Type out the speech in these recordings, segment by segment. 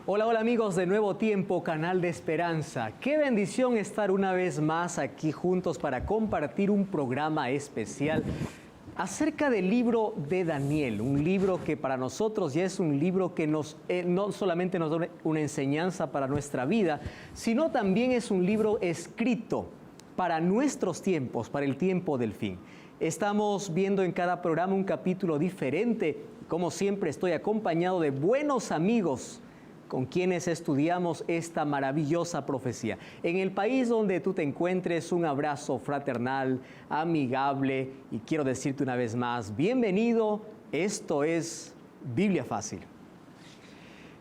Hola, hola amigos de Nuevo Tiempo, Canal de Esperanza. Qué bendición estar una vez más aquí juntos para compartir un programa especial acerca del libro de Daniel, un libro que para nosotros ya es un libro que no solamente nos da una enseñanza para nuestra vida, sino también es un libro escrito para nuestros tiempos, para el tiempo del fin. Estamos viendo en cada programa un capítulo diferente. Como siempre, estoy acompañado de buenos amigos con quienes estudiamos esta maravillosa profecía. En el país donde tú te encuentres, un abrazo fraternal, amigable, y quiero decirte una vez más, bienvenido, esto es Biblia Fácil.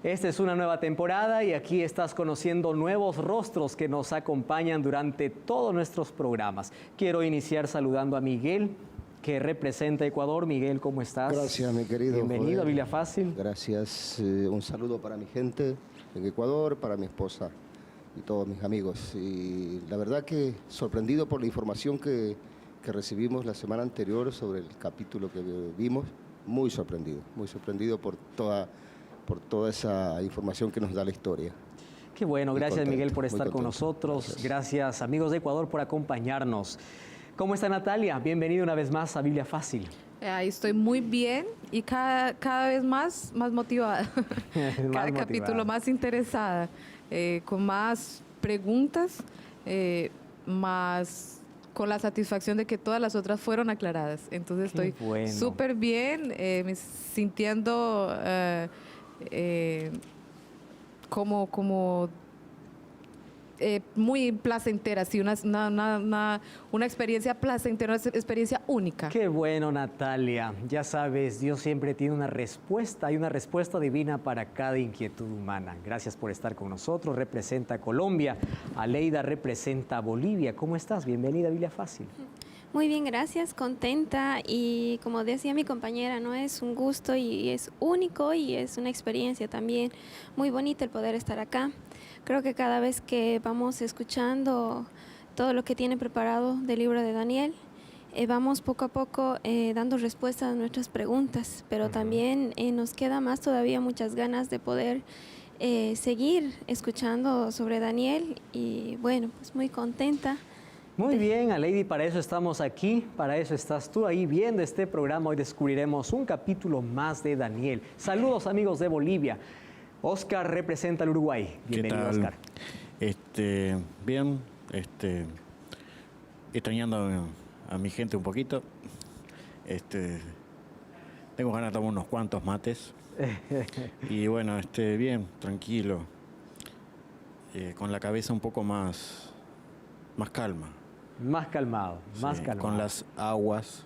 Esta es una nueva temporada y aquí estás conociendo nuevos rostros que nos acompañan durante todos nuestros programas. Quiero iniciar saludando a Miguel, que representa Ecuador. Miguel, ¿cómo estás? Gracias, mi querido. Bienvenido a Biblia Fácil. Gracias. Un saludo para mi gente en Ecuador, para mi esposa y todos mis amigos. Y la verdad que sorprendido por la información que recibimos la semana anterior sobre el capítulo que vimos. Muy sorprendido por toda esa información que nos da la historia. Qué bueno, gracias contento, Miguel por estar con nosotros. Gracias amigos de Ecuador por acompañarnos. ¿Cómo está Natalia? Bienvenida una vez más a Biblia Fácil. Estoy muy bien y cada vez más motivada. Cada capítulo más interesada, con más preguntas, más con la satisfacción de que todas las otras fueron aclaradas. Entonces estoy súper bien, me sintiendo como muy placentera, sí, una experiencia placentera, una experiencia única. Qué bueno, Natalia. Ya sabes, Dios siempre tiene una respuesta, hay una respuesta divina para cada inquietud humana. Gracias por estar con nosotros. Representa a Colombia, Aleida representa a Bolivia. ¿Cómo estás? Bienvenida a Biblia Fácil. Muy bien, gracias, contenta y como decía mi compañera, ¿no? Es un gusto y es único y es una experiencia también muy bonita el poder estar acá. Creo que cada vez que vamos escuchando todo lo que tiene preparado del libro de Daniel, vamos poco a poco dando respuestas a nuestras preguntas, pero también nos queda más todavía muchas ganas de poder seguir escuchando sobre Daniel y bueno, pues muy contenta. Muy bien, Aleidi, para eso estamos aquí, para eso estás tú ahí viendo este programa. Hoy descubriremos un capítulo más de Daniel. Saludos amigos de Bolivia. Oscar representa al Uruguay. Bienvenido, Oscar. Bien, extrañando a mi gente un poquito. Tengo ganas de tomar unos cuantos mates. Y bueno, bien, tranquilo. Con la cabeza un poco más calma. Más calmado, más calmado. Con las aguas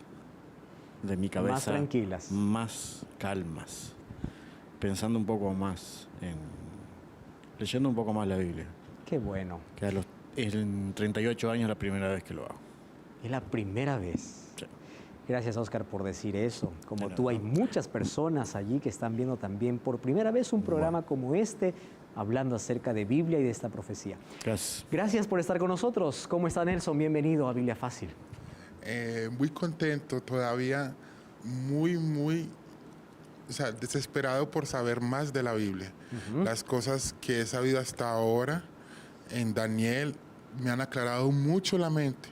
de mi cabeza más tranquilas, más calmas, pensando un poco más leyendo un poco más la Biblia. Qué bueno. Que en 38 años es la primera vez que lo hago. Es la primera vez. Sí. Gracias, Oscar, por decir eso. Como tú, hay muchas personas allí que están viendo también por primera vez un programa como este, hablando acerca de Biblia y de esta profecía. Gracias. Gracias por estar con nosotros. ¿Cómo está Nelson? Bienvenido a Biblia Fácil. Muy contento, todavía muy desesperado por saber más de la Biblia. Las cosas que he sabido hasta ahora en Daniel me han aclarado mucho la mente.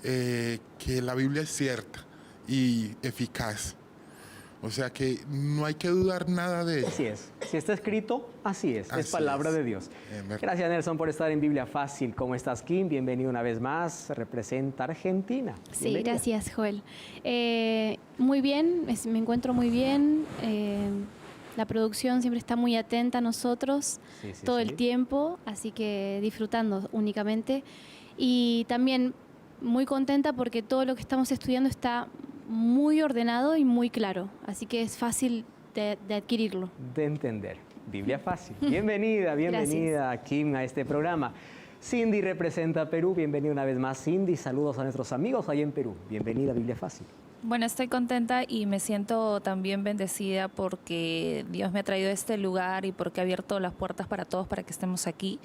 Que la Biblia es cierta y eficaz. O sea que no hay que dudar nada de ella. Así es. Si está escrito, así es. Así es palabra de Dios. Gracias, Nelson, por estar en Biblia Fácil. ¿Cómo estás, Kim? Bienvenido una vez más. Representa Argentina. Sí, gracias, Joel. Muy bien, me encuentro muy bien. La producción siempre está muy atenta a nosotros todo el tiempo, así que disfrutando únicamente. Y también muy contenta porque todo lo que estamos estudiando está muy ordenado y muy claro, así que es fácil de adquirirlo. De entender. Biblia Fácil. Bienvenida Kim a este programa. Cindy representa a Perú. Bienvenida una vez más, Cindy. Saludos a nuestros amigos allá en Perú. Bienvenida a Biblia Fácil. Bueno, estoy contenta y me siento también bendecida porque Dios me ha traído a este lugar y porque ha abierto las puertas para todos para que estemos aquí.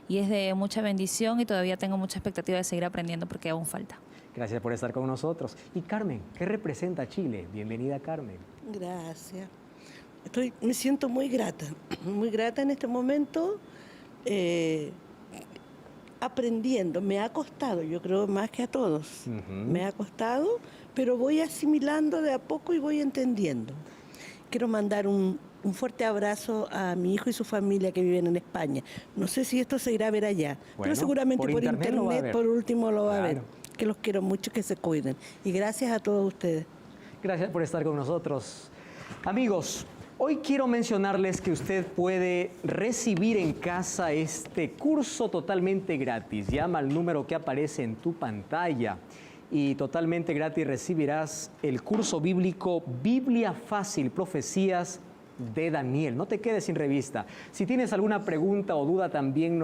Y es de mucha bendición y todavía tengo mucha expectativa de seguir aprendiendo porque aún falta. Gracias por estar con nosotros. Y Carmen, ¿qué representa Chile? Bienvenida, Carmen. Gracias. Me siento muy grata en este momento, aprendiendo. Me ha costado, yo creo, más que a todos. Me ha costado, pero voy asimilando de a poco y voy entendiendo. Quiero mandar un fuerte abrazo a mi hijo y su familia que viven en España. No sé si esto se irá a ver allá, pero seguramente por internet por último lo va a ver. Que los quiero mucho, que se cuiden. Y gracias a todos ustedes. Gracias por estar con nosotros. Amigos, hoy quiero mencionarles que usted puede recibir en casa este curso totalmente gratis. Llama al número que aparece en tu pantalla y totalmente gratis recibirás el curso bíblico Biblia Fácil, Profecías de Daniel. No te quedes sin revista. Si tienes alguna pregunta o duda, también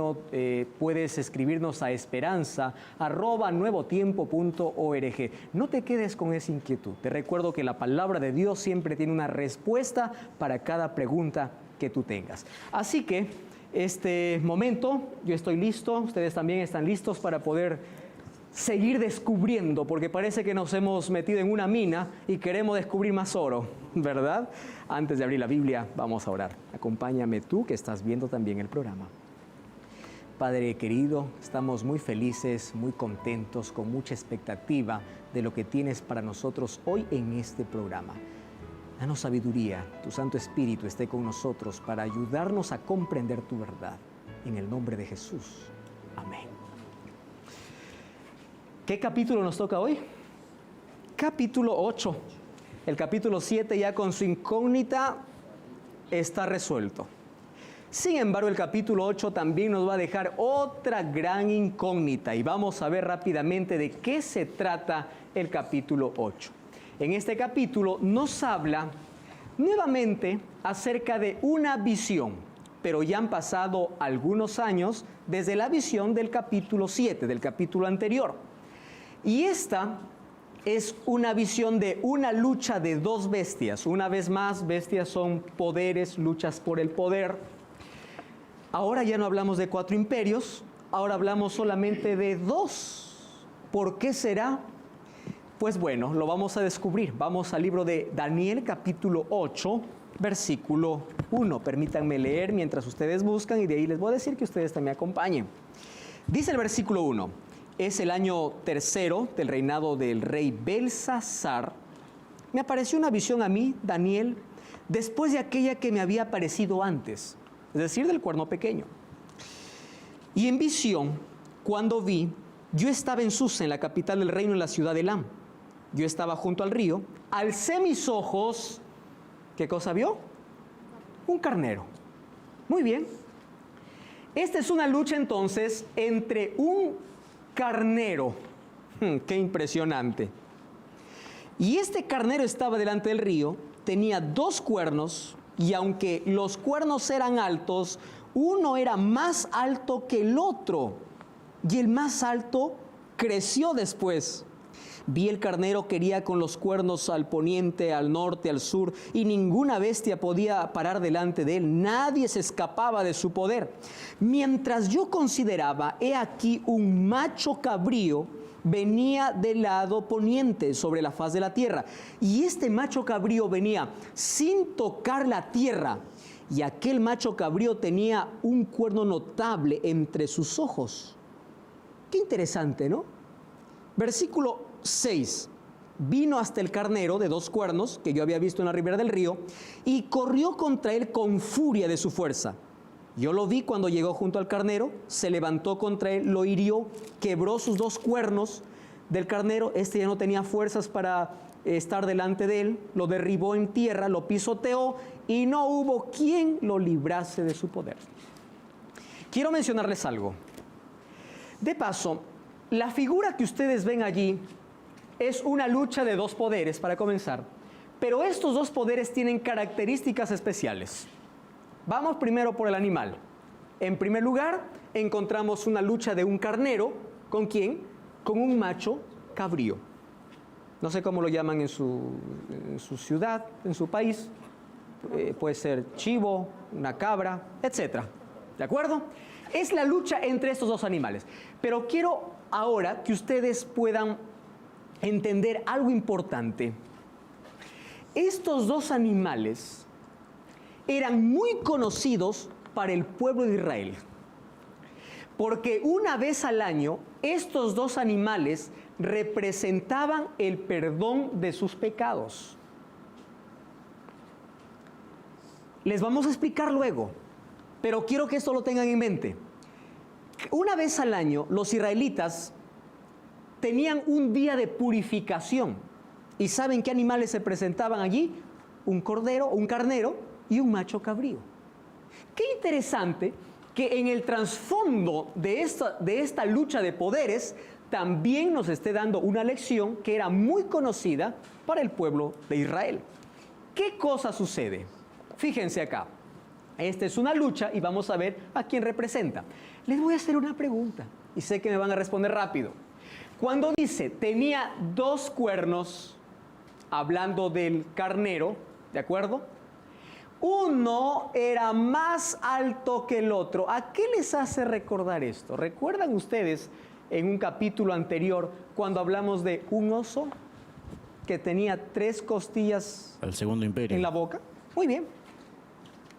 puedes escribirnos a esperanza@nuevotiempo.org. No te quedes con esa inquietud. Te recuerdo que la palabra de Dios siempre tiene una respuesta para cada pregunta que tú tengas. Así que, este momento, yo estoy listo, ustedes también están listos para poder seguir descubriendo, porque parece que nos hemos metido en una mina y queremos descubrir más oro, ¿verdad? Antes de abrir la Biblia, vamos a orar. Acompáñame tú que estás viendo también el programa. Padre querido, estamos muy felices, muy contentos, con mucha expectativa de lo que tienes para nosotros hoy en este programa. Danos sabiduría, tu Santo Espíritu esté con nosotros para ayudarnos a comprender tu verdad. En el nombre de Jesús. Amén. ¿Qué capítulo nos toca hoy? Capítulo 8. El capítulo 7 ya con su incógnita está resuelto. Sin embargo, el capítulo 8 también nos va a dejar otra gran incógnita y vamos a ver rápidamente de qué se trata el capítulo 8. En este capítulo nos habla nuevamente acerca de una visión, pero ya han pasado algunos años desde la visión del capítulo 7, del capítulo anterior. Y esta es una visión de una lucha de dos bestias. Una vez más, bestias son poderes, luchas por el poder. Ahora ya no hablamos de 4 imperios, ahora hablamos solamente de 2. ¿Por qué será? Pues bueno, lo vamos a descubrir. Vamos al libro de Daniel, capítulo 8, versículo 1. Permítanme leer mientras ustedes buscan y de ahí les voy a decir que ustedes también me acompañen. Dice el versículo 1. Es el año 3 del reinado del rey Belsasar. Me apareció una visión a mí, Daniel, después de aquella que me había aparecido antes, es decir, del cuerno pequeño. Y en visión, cuando vi, yo estaba en Susa, en la capital del reino, en la ciudad de Elam. Yo estaba junto al río, alcé mis ojos, ¿qué cosa vio? Un carnero. Muy bien. Esta es una lucha entonces entre un carnero. ¡Qué impresionante! Y este carnero estaba delante del río, tenía 2 cuernos, y aunque los cuernos eran altos, uno era más alto que el otro, y el más alto creció después. Vi el carnero que hería con los cuernos al poniente, al norte, al sur, y ninguna bestia podía parar delante de él. Nadie se escapaba de su poder. Mientras yo consideraba, he aquí un macho cabrío venía del lado poniente sobre la faz de la tierra. Y este macho cabrío venía sin tocar la tierra. Y aquel macho cabrío tenía un cuerno notable entre sus ojos. Qué interesante, ¿no? Versículo 6. Vino hasta el carnero de 2 cuernos que yo había visto en la ribera del río y corrió contra él con furia de su fuerza. Yo lo vi cuando llegó junto al carnero, se levantó contra él, lo hirió, quebró sus 2 cuernos del carnero. Este ya no tenía fuerzas para estar delante de él, lo derribó en tierra, lo pisoteó y no hubo quien lo librase de su poder. Quiero mencionarles algo. De paso, la figura que ustedes ven allí es una lucha de 2 poderes, para comenzar. Pero estos 2 poderes tienen características especiales. Vamos primero por el animal. En primer lugar, encontramos una lucha de un carnero. ¿Con quién? Con un macho cabrío. No sé cómo lo llaman en su ciudad, en su país. Puede ser chivo, una cabra, etc. ¿De acuerdo? Es la lucha entre estos 2 animales. Pero quiero ahora que ustedes puedan entender algo importante. Estos 2 animales eran muy conocidos para el pueblo de Israel. Porque una vez al año, estos dos animales representaban el perdón de sus pecados. Les vamos a explicar luego, pero quiero que esto lo tengan en mente. Una vez al año, los israelitas tenían un día de purificación. ¿Y saben qué animales se presentaban allí? Un cordero, un carnero y un macho cabrío. Qué interesante que en el trasfondo de esta lucha de poderes también nos esté dando una lección que era muy conocida para el pueblo de Israel. ¿Qué cosa sucede? Fíjense acá. Esta es una lucha y vamos a ver a quién representa. Les voy a hacer una pregunta y sé que me van a responder rápido. Cuando dice tenía 2 cuernos, hablando del carnero, ¿de acuerdo? Uno era más alto que el otro. ¿A qué les hace recordar esto? ¿Recuerdan ustedes en un capítulo anterior cuando hablamos de un oso que tenía 3 costillas Al Segundo Imperio. en la boca? Muy bien.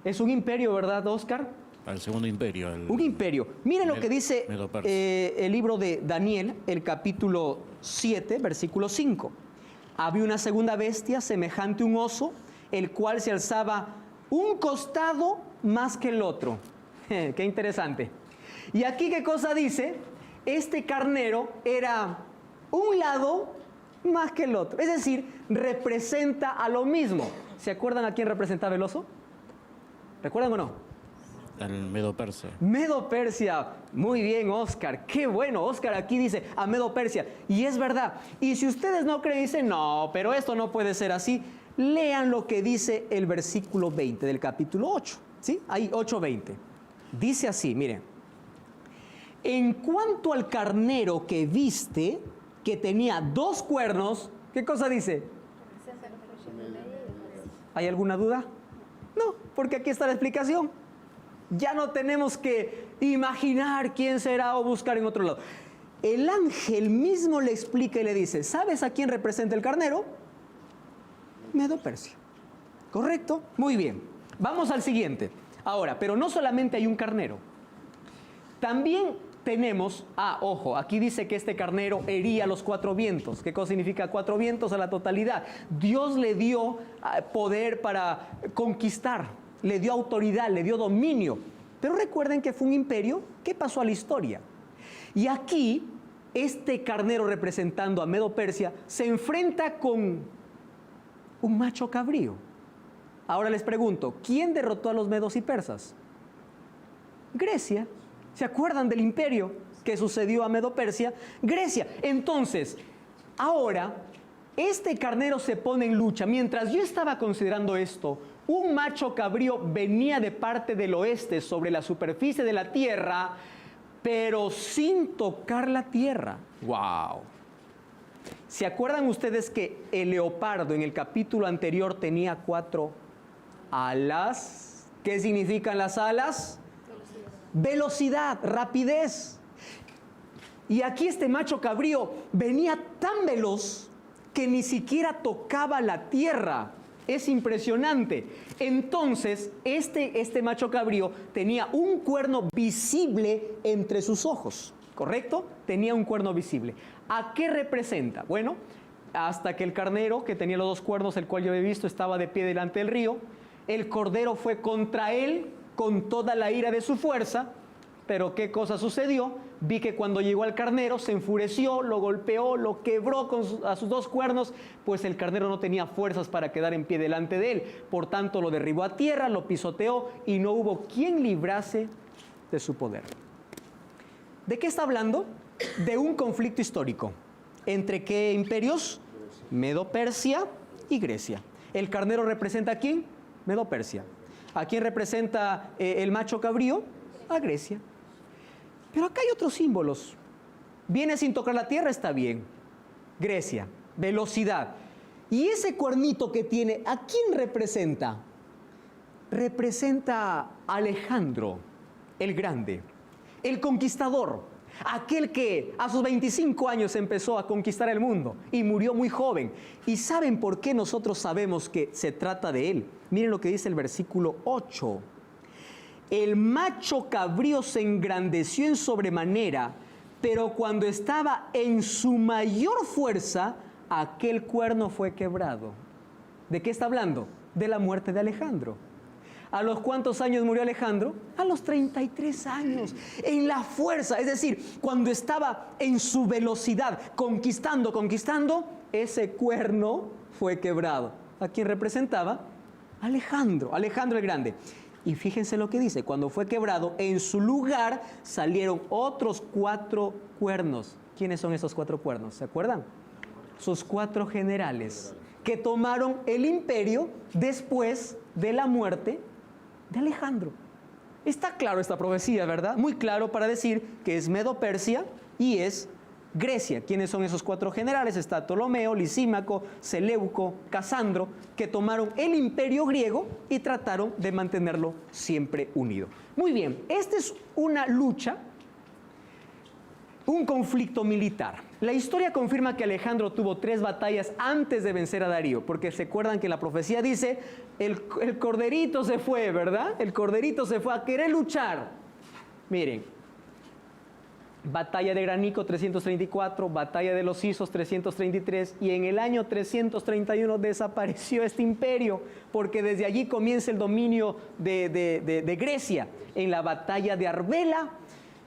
Es un imperio, ¿verdad, Oscar? Al Segundo Imperio. Un imperio. Miren lo que dice Medo-Persia. el libro de Daniel, el capítulo 7, versículo 5. Había una segunda bestia semejante a un oso, el cual se alzaba un costado más que el otro. Qué interesante. Y aquí, ¿qué cosa dice? Este carnero era un lado más que el otro. Es decir, representa a lo mismo. ¿Se acuerdan a quién representaba el oso? ¿Recuerdan o no? Al Medo-Persia. Medo-Persia. Muy bien, Oscar. Qué bueno. Oscar aquí dice a Medo-Persia. Y es verdad. Y si ustedes no creen, dicen, no, pero esto no puede ser así. Lean lo que dice el versículo 20 del capítulo 8. ¿Sí? Ahí, 8:20. Dice así, miren. En cuanto al carnero que viste, que tenía 2 cuernos, ¿qué cosa dice? ¿Hay alguna duda? No, porque aquí está la explicación. Ya no tenemos que imaginar quién será o buscar en otro lado. El ángel mismo le explica y le dice, ¿sabes a quién representa el carnero? Medo-Persia. ¿Correcto? Muy bien. Vamos al siguiente. Ahora, pero no solamente hay un carnero. También tenemos, ojo, aquí dice que este carnero hería los 4 vientos. ¿Qué cosa significa 4 vientos? A la totalidad. Dios le dio poder para conquistar, le dio autoridad, le dio dominio. Pero recuerden que fue un imperio que pasó a la historia. Y aquí, este carnero representando a Medo-Persia se enfrenta con un macho cabrío. Ahora les pregunto, ¿quién derrotó a los medos y persas? Grecia. ¿Se acuerdan del imperio que sucedió a Medo-Persia? Grecia. Entonces, ahora, este carnero se pone en lucha. Mientras yo estaba considerando esto, un macho cabrío venía de parte del oeste sobre la superficie de la tierra, pero sin tocar la tierra. ¡Wow! ¿Se acuerdan ustedes que el leopardo en el capítulo anterior tenía 4 alas? ¿Qué significan las alas? Velocidad, rapidez. Y aquí este macho cabrío venía tan veloz que ni siquiera tocaba la tierra. Es impresionante. Entonces, este macho cabrío tenía un cuerno visible entre sus ojos, ¿correcto? Tenía un cuerno visible. ¿A qué representa? Bueno, hasta que el carnero, que tenía los 2 cuernos, el cual yo he visto, estaba de pie delante del río, el cordero fue contra él con toda la ira de su fuerza, pero ¿qué cosa sucedió? Vi que cuando llegó al carnero se enfureció, lo golpeó, lo quebró a sus 2 cuernos, pues el carnero no tenía fuerzas para quedar en pie delante de él. Por tanto, lo derribó a tierra, lo pisoteó y no hubo quien librase de su poder. ¿De qué está hablando? De un conflicto histórico. ¿Entre qué imperios? Medo-Persia y Grecia. ¿El carnero representa a quién? Medo-Persia. ¿A quién representa el macho cabrío? A Grecia. Pero acá hay otros símbolos. Viene sin tocar la tierra, está bien. Grecia, velocidad. Y ese cuernito que tiene, ¿a quién representa? Representa a Alejandro el Grande, el conquistador. Aquel que a sus 25 años empezó a conquistar el mundo y murió muy joven. ¿Y saben por qué nosotros sabemos que se trata de él? Miren lo que dice el versículo 8. El macho cabrío se engrandeció en sobremanera, pero cuando estaba en su mayor fuerza, aquel cuerno fue quebrado. ¿De qué está hablando? De la muerte de Alejandro. ¿A los cuántos años murió Alejandro? A los 33 años. En la fuerza, es decir, cuando estaba en su velocidad, conquistando, ese cuerno fue quebrado. ¿A quién representaba? Alejandro el Grande. Y fíjense lo que dice, cuando fue quebrado, en su lugar salieron otros 4 cuernos. ¿Quiénes son esos 4 cuernos? ¿Se acuerdan? Sus 4 generales que tomaron el imperio después de la muerte de Alejandro. Está claro esta profecía, ¿verdad? Muy claro para decir que es Medo-Persia y es Grecia. ¿Quiénes son esos 4 generales? Está Ptolomeo, Lisímaco, Seleuco, Casandro, que tomaron el imperio griego y trataron de mantenerlo siempre unido. Muy bien, esta es una lucha, un conflicto militar. La historia confirma que Alejandro tuvo 3 batallas antes de vencer a Darío, porque se acuerdan que la profecía dice, el corderito se fue, ¿verdad? El corderito se fue a querer luchar. Miren, batalla de Granico 334, batalla de los Isos 333, y en el año 331 desapareció este imperio, porque desde allí comienza el dominio de Grecia. En la batalla de Arbela,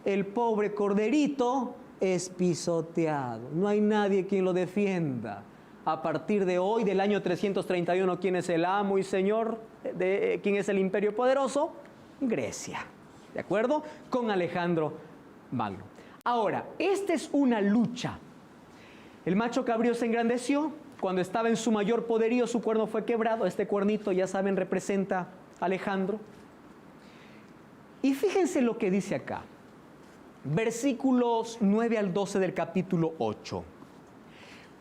el pobre corderito es pisoteado. No hay nadie quien lo defienda. A partir de hoy, del año 331, ¿quién es el amo y señor? ¿Quién es el imperio poderoso? Grecia. ¿De acuerdo? Con Alejandro Magno. Ahora, esta es una lucha. El macho cabrío se engrandeció. Cuando estaba en su mayor poderío, su cuerno fue quebrado. Este cuernito, ya saben, representa a Alejandro. Y fíjense lo que dice acá. Versículos 9 al 12 del capítulo 8.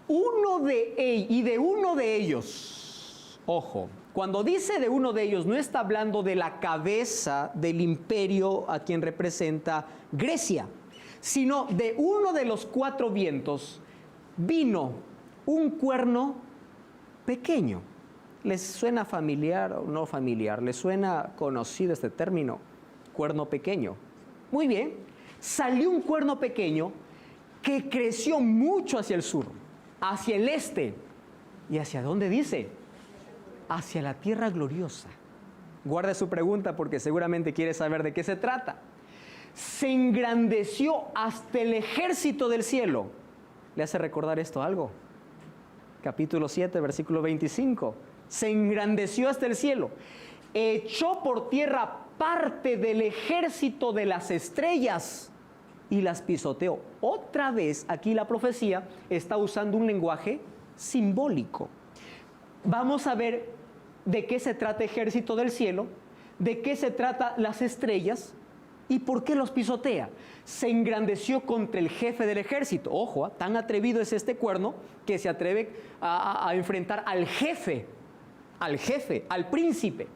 De uno de ellos, ojo, cuando dice de uno de ellos, no está hablando de la cabeza del imperio a quien representa Grecia, sino de uno de los 4 vientos vino un cuerno pequeño. ¿Les suena familiar o no familiar? ¿Les suena conocido este término? Cuerno pequeño. Muy bien. Salió un cuerno pequeño que creció mucho hacia el sur, hacia el este. ¿Y hacia dónde dice? Hacia la tierra gloriosa. Guarde su pregunta porque seguramente quiere saber de qué se trata. Se engrandeció hasta el ejército del cielo. ¿Le hace recordar esto algo? Capítulo 7, versículo 25. Se engrandeció hasta el cielo. Echó por tierra parte del ejército de las estrellas y las pisoteó. Otra vez, aquí la profecía está usando un lenguaje simbólico. Vamos a ver de qué se trata ejército del cielo, de qué se trata las estrellas y por qué los pisotea. Se engrandeció contra el jefe del ejército. Ojo, tan atrevido es este cuerno que se atreve a enfrentar al jefe, al príncipe.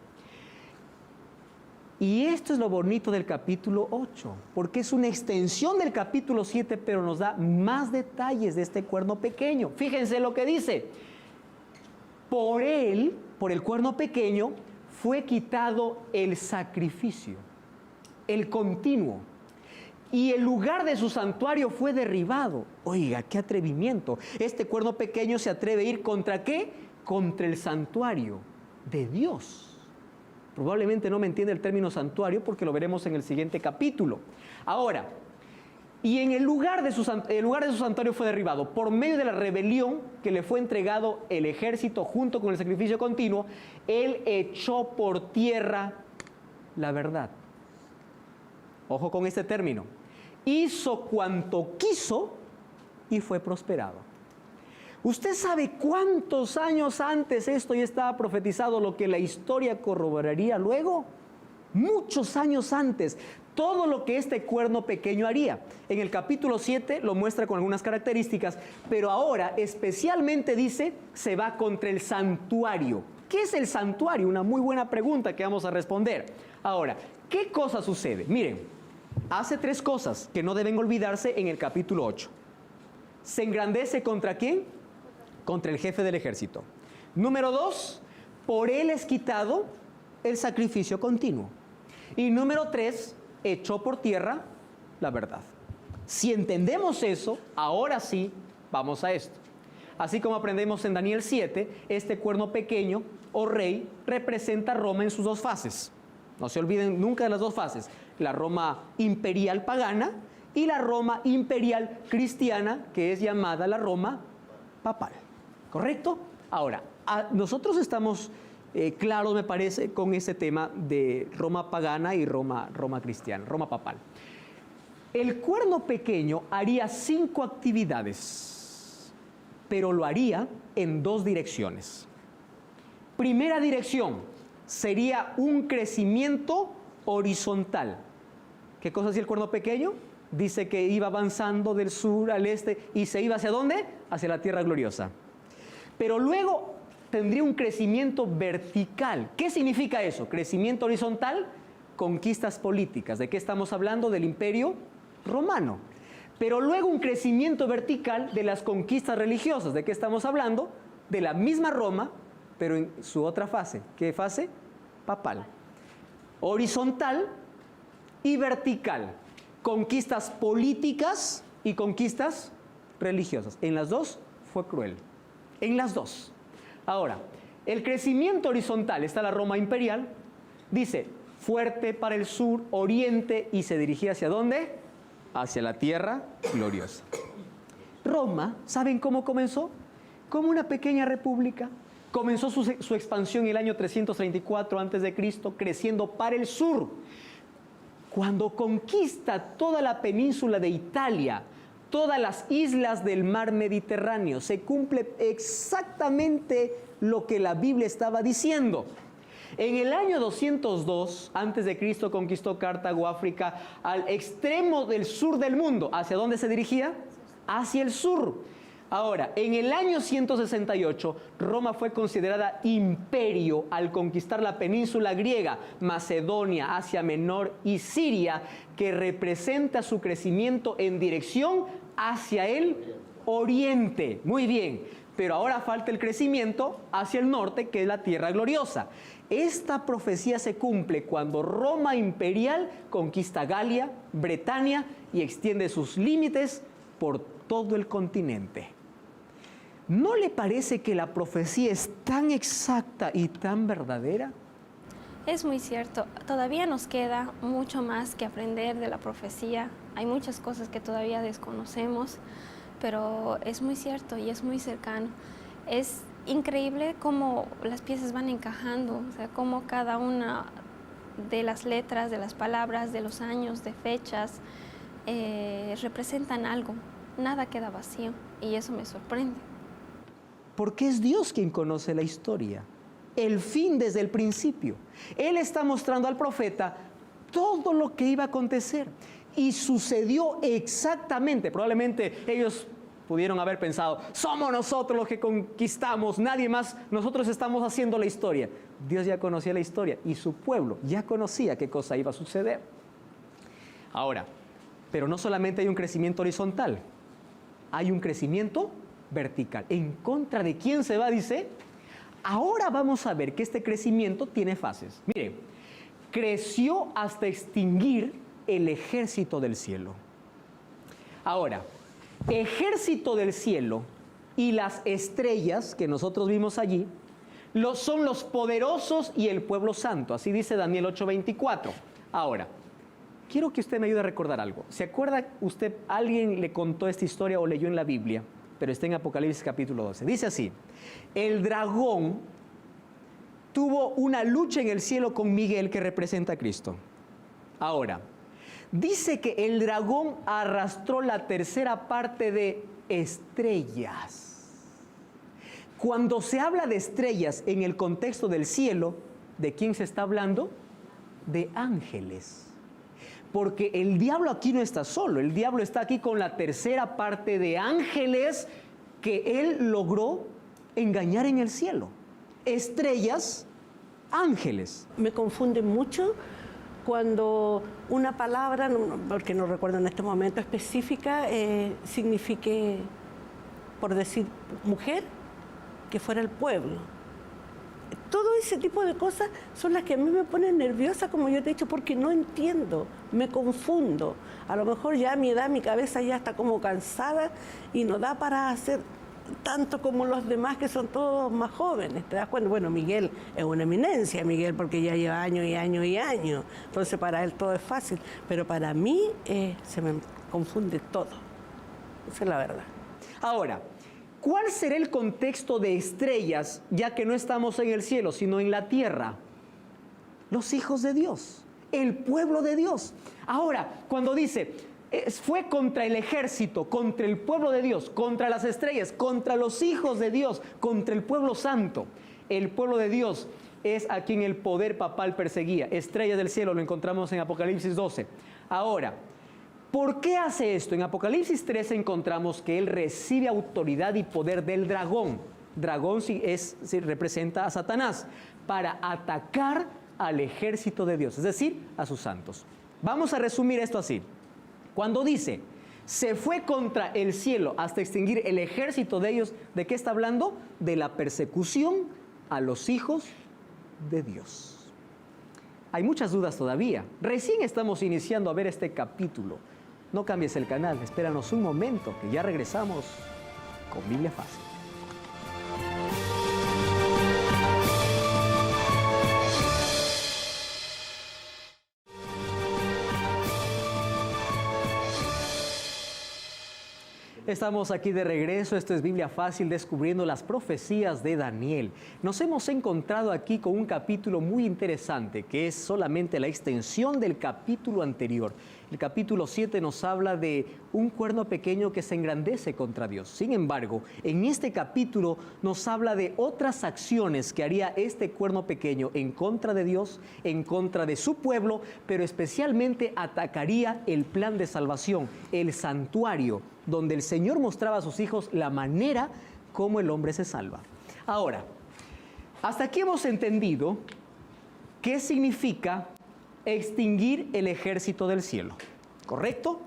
Y esto es lo bonito del capítulo 8, porque es una extensión del capítulo 7, pero nos da más detalles de este cuerno pequeño. Fíjense lo que dice. Por el cuerno pequeño, fue quitado el sacrificio, el continuo, y el lugar de su santuario fue derribado. Oiga, qué atrevimiento. Este cuerno pequeño se atreve a ir ¿contra qué? Contra el santuario de Dios. Probablemente no me entiende el término santuario porque lo veremos en el siguiente capítulo. Ahora, y en el lugar de su santuario fue derribado por medio de la rebelión que le fue entregado el ejército junto con el sacrificio continuo. Él echó por tierra la verdad. Ojo con este término. Hizo cuanto quiso y fue prosperado. ¿Usted sabe cuántos años antes esto ya estaba profetizado, lo que la historia corroboraría luego? Muchos años antes, todo lo que este cuerno pequeño haría. En el capítulo 7 lo muestra con algunas características, pero ahora especialmente dice, se va contra el santuario. ¿Qué es el santuario? Una muy buena pregunta que vamos a responder. Ahora, ¿qué cosa sucede? Miren, hace 3 cosas que no deben olvidarse en el capítulo 8. Se engrandece ¿contra quién? Contra el jefe del ejército. Número 2, por él es quitado el sacrificio continuo. Y número 3, echó por tierra la verdad. Si entendemos eso, ahora sí vamos a esto. Así como aprendemos en Daniel 7, este cuerno pequeño o rey representa a Roma en sus 2 fases. No se olviden nunca de las 2 fases. La Roma imperial pagana y la Roma imperial cristiana, que es llamada la Roma papal. ¿Correcto? Ahora, nosotros estamos claros, me parece, con ese tema de Roma pagana y Roma cristiana, Roma papal. El cuerno pequeño haría 5 actividades, pero lo haría en 2 direcciones. Primera dirección sería un crecimiento horizontal. ¿Qué cosa hacía el cuerno pequeño? Dice que iba avanzando del sur al este y se iba ¿hacia dónde? Hacia la tierra gloriosa. Pero luego tendría un crecimiento vertical. ¿Qué significa eso? Crecimiento horizontal, conquistas políticas. ¿De qué estamos hablando? Del Imperio Romano. Pero luego un crecimiento vertical de las conquistas religiosas. ¿De qué estamos hablando? De la misma Roma, pero en su otra fase. ¿Qué fase? Papal. Horizontal y vertical. Conquistas políticas y conquistas religiosas. En las 2 fue cruel. En las 2. Ahora, el crecimiento horizontal, está la Roma imperial, dice, fuerte para el sur, oriente, y se dirigía ¿hacia dónde? Hacia la tierra gloriosa. Roma, ¿saben cómo comenzó? Como una pequeña república. Comenzó su expansión en el año 334 a.C., creciendo para el sur. Cuando conquista toda la península de Italia, todas las islas del mar Mediterráneo, se cumple exactamente lo que la Biblia estaba diciendo. En el año 202 a.C. conquistó Cartago, África, al extremo del sur del mundo. ¿Hacia dónde se dirigía? Hacia el sur. Ahora, en el año 168, Roma fue considerada imperio al conquistar la península griega, Macedonia, Asia Menor y Siria, que representa su crecimiento en dirección hacia el oriente. Muy bien, pero ahora falta el crecimiento hacia el norte, que es la tierra gloriosa. Esta profecía se cumple cuando Roma imperial conquista Galia, Bretaña y extiende sus límites por todo el continente. ¿No le parece que la profecía es tan exacta y tan verdadera? Es muy cierto. Todavía nos queda mucho más que aprender de la profecía. Hay muchas cosas que todavía desconocemos, pero es muy cierto y es muy cercano. Es increíble cómo las piezas van encajando, o sea, cómo cada una de las letras, de las palabras, de los años, de fechas, representan algo. Nada queda vacío y eso me sorprende. Porque es Dios quien conoce la historia, el fin desde el principio. Él está mostrando al profeta todo lo que iba a acontecer y sucedió exactamente. Probablemente ellos pudieron haber pensado, somos nosotros los que conquistamos, nadie más, nosotros estamos haciendo la historia. Dios ya conocía la historia y su pueblo ya conocía qué cosa iba a suceder. Ahora, pero no solamente hay un crecimiento horizontal, hay un crecimiento vertical. ¿En contra de quién se va? Dice, ahora vamos a ver que este crecimiento tiene fases. Mire, creció hasta extinguir el ejército del cielo. Ahora, ejército del cielo y las estrellas que nosotros vimos allí, son los poderosos y el pueblo santo. Así dice Daniel 8:24. Ahora, quiero que usted me ayude a recordar algo. ¿Se acuerda usted, alguien le contó esta historia o leyó en la Biblia? Pero está en Apocalipsis capítulo 12. Dice así, el dragón tuvo una lucha en el cielo con Miguel, que representa a Cristo. Ahora, dice que el dragón arrastró la tercera parte de estrellas. Cuando se habla de estrellas en el contexto del cielo, ¿de quién se está hablando? De ángeles. Porque el diablo aquí no está solo, el diablo está aquí con la tercera parte de ángeles que él logró engañar en el cielo. Estrellas, ángeles. Me confunde mucho cuando una palabra, porque no recuerdo en este momento específica, signifique, por decir mujer, que fuera el pueblo. Todo ese tipo de cosas son las que a mí me ponen nerviosa, como yo te he dicho, porque no entiendo, me confundo. A lo mejor ya a mi edad, mi cabeza ya está como cansada y no da para hacer tanto como los demás que son todos más jóvenes. ¿Te das cuenta? Bueno, Miguel es una eminencia, Miguel, porque ya lleva años y años y años. Entonces para él todo es fácil, pero para mí se me confunde todo. Esa es la verdad. Ahora, ¿cuál será el contexto de estrellas, ya que no estamos en el cielo, sino en la tierra? Los hijos de Dios, el pueblo de Dios. Ahora, cuando dice, fue contra el ejército, contra el pueblo de Dios, contra las estrellas, contra los hijos de Dios, contra el pueblo santo. El pueblo de Dios es a quien el poder papal perseguía. Estrellas del cielo, lo encontramos en Apocalipsis 12. Ahora, ¿por qué hace esto? En Apocalipsis 13 encontramos que él recibe autoridad y poder del dragón. Dragón representa a Satanás, para atacar al ejército de Dios, es decir, a sus santos. Vamos a resumir esto así. Cuando dice, se fue contra el cielo hasta extinguir el ejército de ellos, ¿de qué está hablando? De la persecución a los hijos de Dios. Hay muchas dudas todavía. Recién estamos iniciando a ver este capítulo. No cambies el canal, espéranos un momento, que ya regresamos con Biblia Fácil. Estamos aquí de regreso, esto es Biblia Fácil, descubriendo las profecías de Daniel. Nos hemos encontrado aquí con un capítulo muy interesante, que es solamente la extensión del capítulo anterior. El capítulo 7 nos habla de un cuerno pequeño que se engrandece contra Dios. Sin embargo, en este capítulo nos habla de otras acciones que haría este cuerno pequeño en contra de Dios, en contra de su pueblo, pero especialmente atacaría el plan de salvación, el santuario, donde el Señor mostraba a sus hijos la manera como el hombre se salva. Ahora, hasta aquí hemos entendido qué significa extinguir el ejército del cielo, ¿correcto?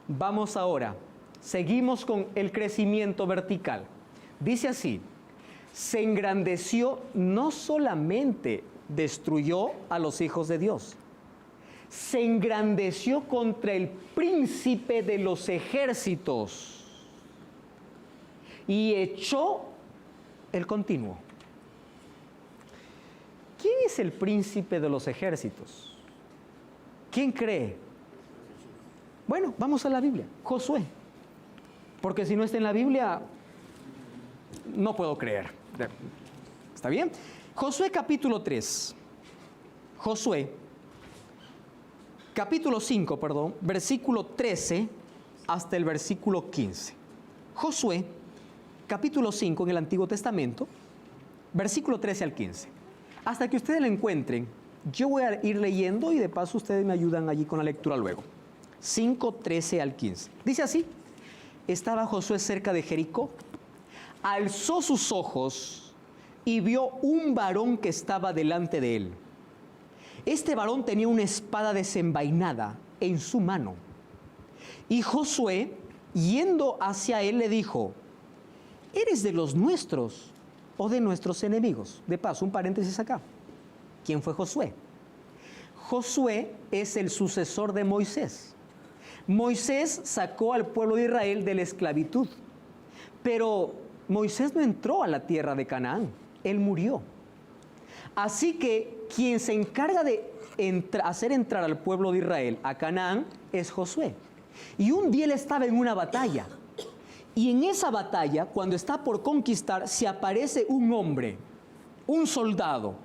Vamos ahora, seguimos con el crecimiento vertical. Dice así, se engrandeció, no solamente destruyó a los hijos de Dios, se engrandeció contra el príncipe de los ejércitos y echó el continuo. ¿Quién es el príncipe de los ejércitos? ¿Quién cree? Bueno, vamos a la Biblia. Josué. Porque si no está en la Biblia, no puedo creer. ¿Está bien? Josué capítulo 3. Josué capítulo 5, versículo 13 hasta el versículo 15. Josué capítulo 5 en el Antiguo Testamento, versículo 13 al 15. Hasta que ustedes lo encuentren, yo voy a ir leyendo y de paso ustedes me ayudan allí con la lectura luego. 5, 13 al 15. Dice así, estaba Josué cerca de Jericó, alzó sus ojos y vio un varón que estaba delante de él. Este varón tenía una espada desenvainada en su mano. Y Josué, yendo hacia él, le dijo, ¿eres de los nuestros o de nuestros enemigos? De paso, un paréntesis acá. ¿Quién fue Josué? Josué es el sucesor de Moisés. Moisés sacó al pueblo de Israel de la esclavitud, pero Moisés no entró a la tierra de Canaán, él murió. Así que quien se encarga de hacer entrar al pueblo de Israel a Canaán es Josué. Y un día él estaba en una batalla, y en esa batalla, cuando está por conquistar, se aparece un hombre, un soldado,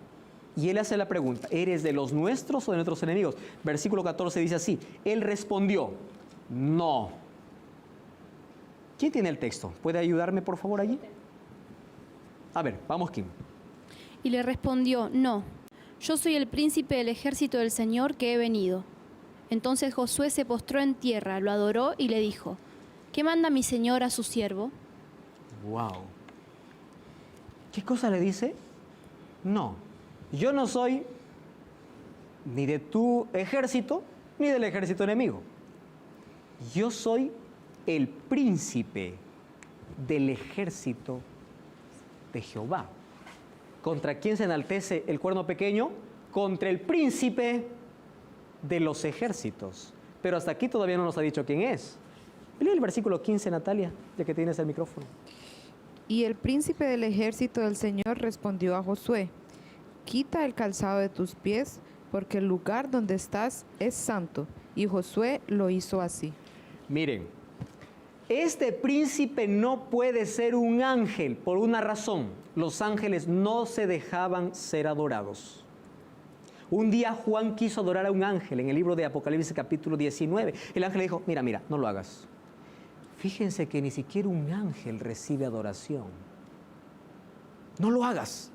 y él hace la pregunta, ¿eres de los nuestros o de nuestros enemigos? Versículo 14 dice así, él respondió, no. ¿Quién tiene el texto? ¿Puede ayudarme por favor allí? A ver, vamos Kim. Y le respondió, no, yo soy el príncipe del ejército del Señor que he venido. Entonces Josué se postró en tierra, lo adoró y le dijo, ¿qué manda mi señor a su siervo? Wow. ¿Qué cosa le dice? No, yo no soy ni de tu ejército, ni del ejército enemigo. Yo soy el príncipe del ejército de Jehová. ¿Contra quién se enaltece el cuerno pequeño? Contra el príncipe de los ejércitos. Pero hasta aquí todavía no nos ha dicho quién es. Lee el versículo 15, Natalia, ya que tienes el micrófono. Y el príncipe del ejército del Señor respondió a Josué: quita el calzado de tus pies, porque el lugar donde estás es santo. Y Josué lo hizo así. Miren, este príncipe no puede ser un ángel por una razón. Los ángeles no se dejaban ser adorados. Un día Juan quiso adorar a un ángel en el libro de Apocalipsis capítulo 19. El ángel le dijo, mira, no lo hagas. Fíjense que ni siquiera un ángel recibe adoración. No lo hagas.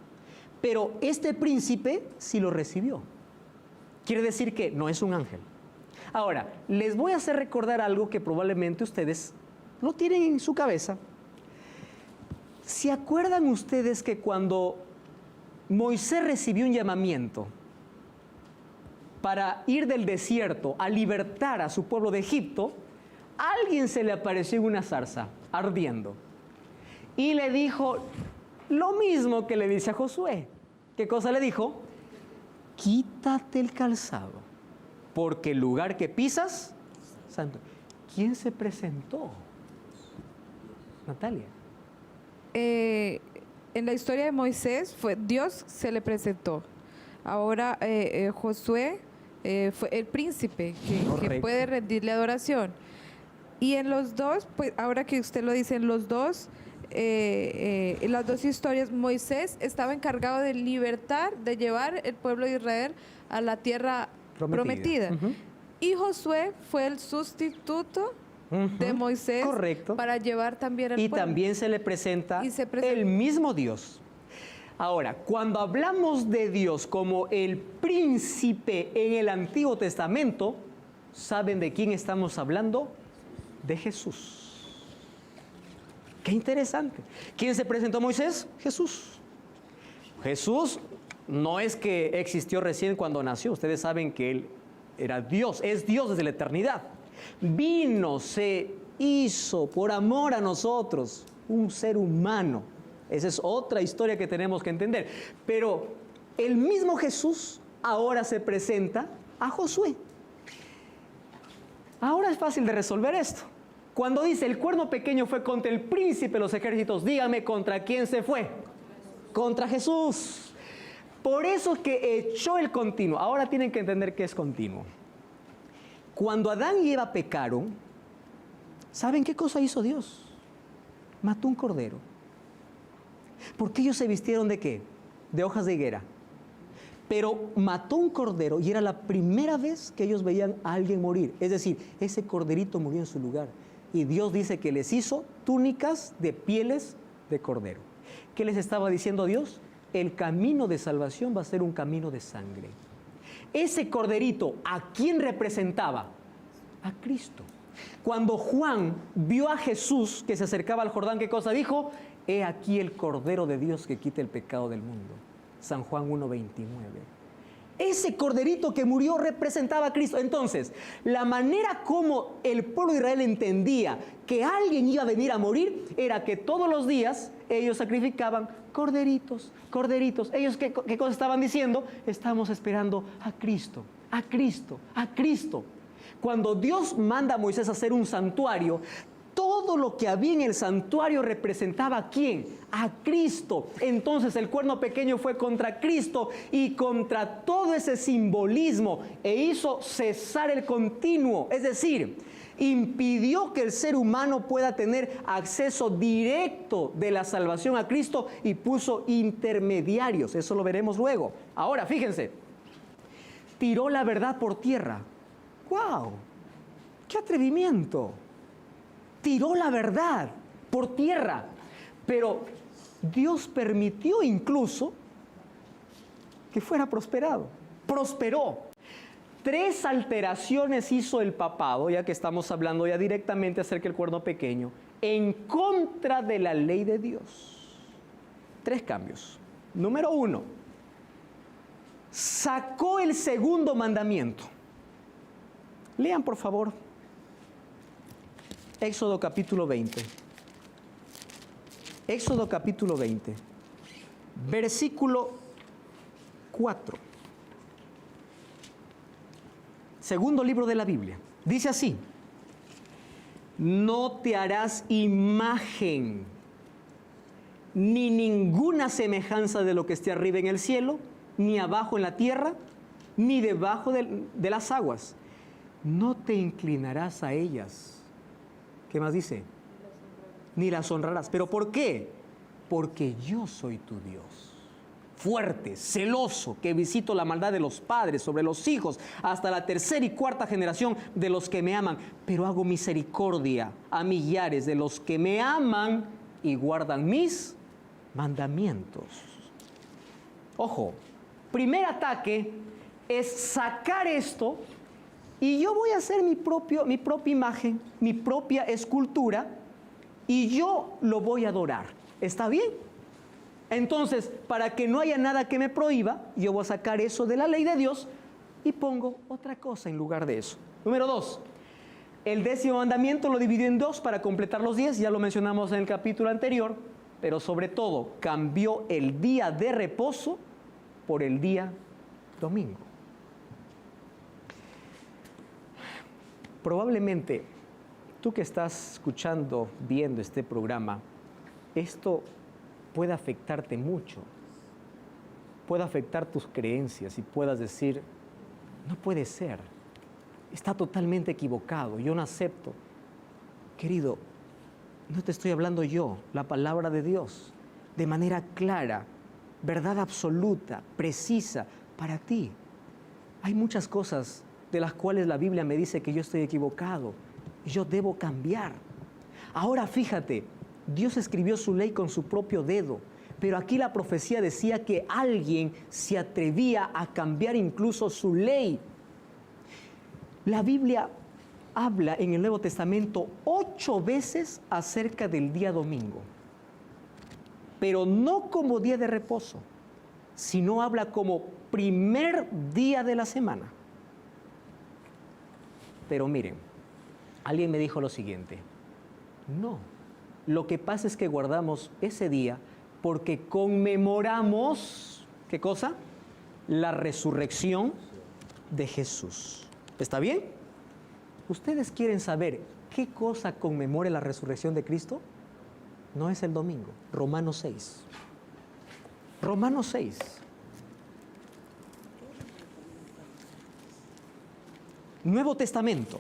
Pero este príncipe sí lo recibió. Quiere decir que no es un ángel. Ahora, les voy a hacer recordar algo que probablemente ustedes no tienen en su cabeza. ¿Se acuerdan ustedes que cuando Moisés recibió un llamamiento para ir del desierto a libertar a su pueblo de Egipto, a alguien se le apareció en una zarza ardiendo y le dijo lo mismo que le dice a Josué? ¿Qué cosa le dijo? Quítate el calzado, porque el lugar que pisas, santo. ¿Quién se presentó? Natalia. En la historia de Moisés, Dios se le presentó. Ahora Josué fue el príncipe que puede rendirle adoración. Y en los dos, pues ahora que usted lo dice, en los dos, en las dos historias, Moisés estaba encargado de libertar, de llevar el pueblo de Israel a la tierra prometida. Y Josué fue el sustituto de Moisés. Correcto. Para llevar también al pueblo. Y también se le presenta el mismo Dios. Ahora, cuando hablamos de Dios como el príncipe en el Antiguo Testamento, ¿saben de quién estamos hablando? De Jesús. Qué interesante. ¿Quién se presentó a Moisés? Jesús. Jesús no es que existió recién cuando nació. Ustedes saben que Él era Dios, es Dios desde la eternidad. Vino, se hizo por amor a nosotros, un ser humano. Esa es otra historia que tenemos que entender. Pero el mismo Jesús ahora se presenta a Josué. Ahora es fácil de resolver esto. Cuando dice el cuerno pequeño fue contra el príncipe de los ejércitos, dígame contra quién se fue. Contra Jesús. Por eso es que echó el continuo. Ahora tienen que entender qué es continuo. Cuando Adán y Eva pecaron, ¿saben qué cosa hizo Dios? Mató un cordero. Porque ellos se vistieron ¿de qué? De hojas de higuera. Pero mató un cordero y era la primera vez que ellos veían a alguien morir. Es decir, ese corderito murió en su lugar. Y Dios dice que les hizo túnicas de pieles de cordero. ¿Qué les estaba diciendo Dios? El camino de salvación va a ser un camino de sangre. Ese corderito, ¿a quién representaba? A Cristo. Cuando Juan vio a Jesús que se acercaba al Jordán, ¿qué cosa dijo? He aquí el Cordero de Dios que quita el pecado del mundo. San Juan 1:29. Ese corderito que murió representaba a Cristo. Entonces, la manera como el pueblo de Israel entendía que alguien iba a venir a morir era que todos los días ellos sacrificaban corderitos, corderitos. Ellos, ¿qué cosa estaban diciendo? Estamos esperando a Cristo, a Cristo, a Cristo. Cuando Dios manda a Moisés a hacer un santuario, todo lo que había en el santuario representaba ¿a quién? A Cristo. Entonces el cuerno pequeño fue contra Cristo y contra todo ese simbolismo e hizo cesar el continuo. Es decir, impidió que el ser humano pueda tener acceso directo de la salvación a Cristo y puso intermediarios. Eso lo veremos luego. Ahora, fíjense, tiró la verdad por tierra. ¡Wow! ¡Qué atrevimiento! Tiró la verdad por tierra, pero Dios permitió incluso que fuera prosperado. Prosperó. 3 alteraciones hizo el papado, ya que estamos hablando ya directamente acerca del cuerno pequeño, en contra de la ley de Dios. 3 cambios. Número 1, sacó el segundo mandamiento. Lean, por favor, Éxodo capítulo 20. Éxodo capítulo 20, versículo 4. Segundo libro de la Biblia. Dice así: no te harás imagen ni ninguna semejanza de lo que esté arriba en el cielo, ni abajo en la tierra, ni debajo de las aguas. No te inclinarás a ellas. ¿Qué más dice? Ni las honrarás. ¿Pero por qué? Porque yo soy tu Dios, fuerte, celoso, que visito la maldad de los padres sobre los hijos, hasta la tercera y cuarta generación de los que me aman, pero hago misericordia a millares de los que me aman y guardan mis mandamientos. Ojo, primer ataque es sacar esto y yo voy a hacer mi propia imagen, mi propia escultura, y yo lo voy a adorar. ¿Está bien? Entonces, para que no haya nada que me prohíba, yo voy a sacar eso de la ley de Dios y pongo otra cosa en lugar de eso. Número 2. El 10º mandamiento lo dividió en 2 para completar los 10, ya lo mencionamos en el capítulo anterior, pero sobre todo cambió el día de reposo por el día domingo. Probablemente tú que estás escuchando, viendo este programa, esto puede afectarte mucho, puede afectar tus creencias y puedas decir, no puede ser, está totalmente equivocado, yo no acepto. Querido, no te estoy hablando yo, la palabra de Dios, de manera clara, verdad absoluta, precisa, para ti. Hay muchas cosas de las cuales la Biblia me dice que yo estoy equivocado y yo debo cambiar. Ahora fíjate, Dios escribió su ley con su propio dedo, pero aquí la profecía decía que alguien se atrevía a cambiar incluso su ley. La Biblia habla en el Nuevo Testamento 8 veces acerca del día domingo, pero no como día de reposo, sino habla como primer día de la semana. Pero miren, alguien me dijo lo siguiente: no, lo que pasa es que guardamos ese día porque conmemoramos, ¿qué cosa? La resurrección de Jesús. ¿Está bien? ¿Ustedes quieren saber qué cosa conmemora la resurrección de Cristo? No es el domingo. Romanos 6. Romanos 6. Nuevo Testamento.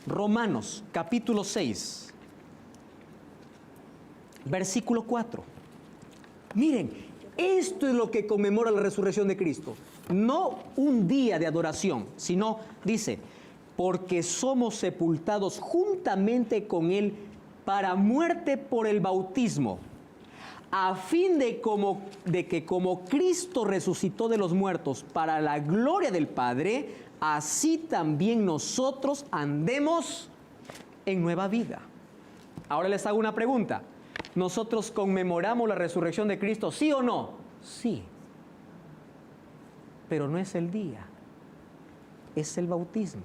Romanos, capítulo 6. Versículo 4. Miren, esto es lo que conmemora la resurrección de Cristo. No un día de adoración, sino, dice, porque somos sepultados juntamente con Él para muerte por el bautismo, a fin de que como Cristo resucitó de los muertos para la gloria del Padre, así también nosotros andemos en nueva vida. Ahora les hago una pregunta. ¿Nosotros conmemoramos la resurrección de Cristo, sí o no? Sí. Pero no es el día, es el bautismo.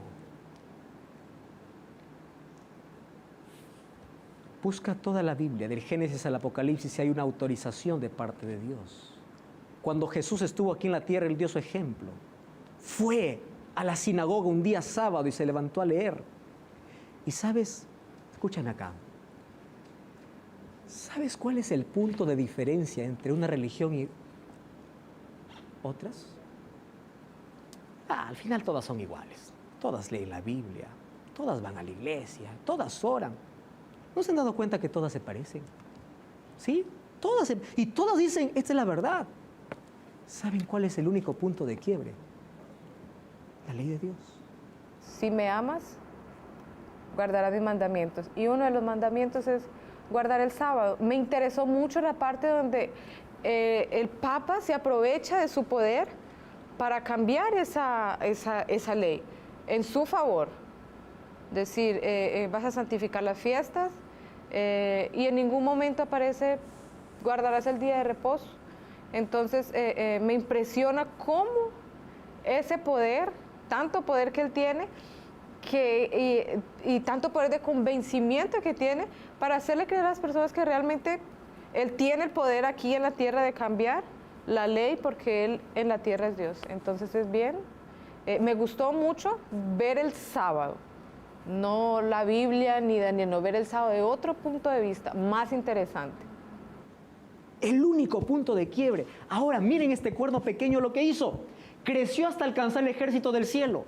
Busca toda la Biblia, del Génesis al Apocalipsis, si hay una autorización de parte de Dios. Cuando Jesús estuvo aquí en la tierra, Él dio su ejemplo. Fue a la sinagoga un día sábado y se levantó a leer. Y sabes, escuchen acá, ¿sabes cuál es el punto de diferencia entre una religión y otras? Al final todas son iguales. Todas leen la Biblia, todas van a la iglesia, todas oran. ¿No se han dado cuenta que todas se parecen? ¿Sí? Y todas dicen, esta es la verdad. ¿Saben cuál es el único punto de quiebre? La ley de Dios. Si me amas, guardarás mis mandamientos. Y uno de los mandamientos es guardar el sábado. Me interesó mucho la parte donde el Papa se aprovecha de su poder para cambiar esa ley en su favor. Decir, vas a santificar las fiestas y en ningún momento aparece guardarás el día de reposo. Entonces me impresiona cómo ese poder, tanto poder que él tiene, y tanto poder de convencimiento que tiene para hacerle creer a las personas que realmente él tiene el poder aquí en la tierra de cambiar la ley, porque él en la tierra es Dios. Entonces es bien. Me gustó mucho ver el sábado, no la Biblia ni Daniel, no, ver el sábado de otro punto de vista, más interesante. El único punto de quiebre. Ahora miren este cuerno pequeño lo que hizo. Creció hasta alcanzar el ejército del cielo.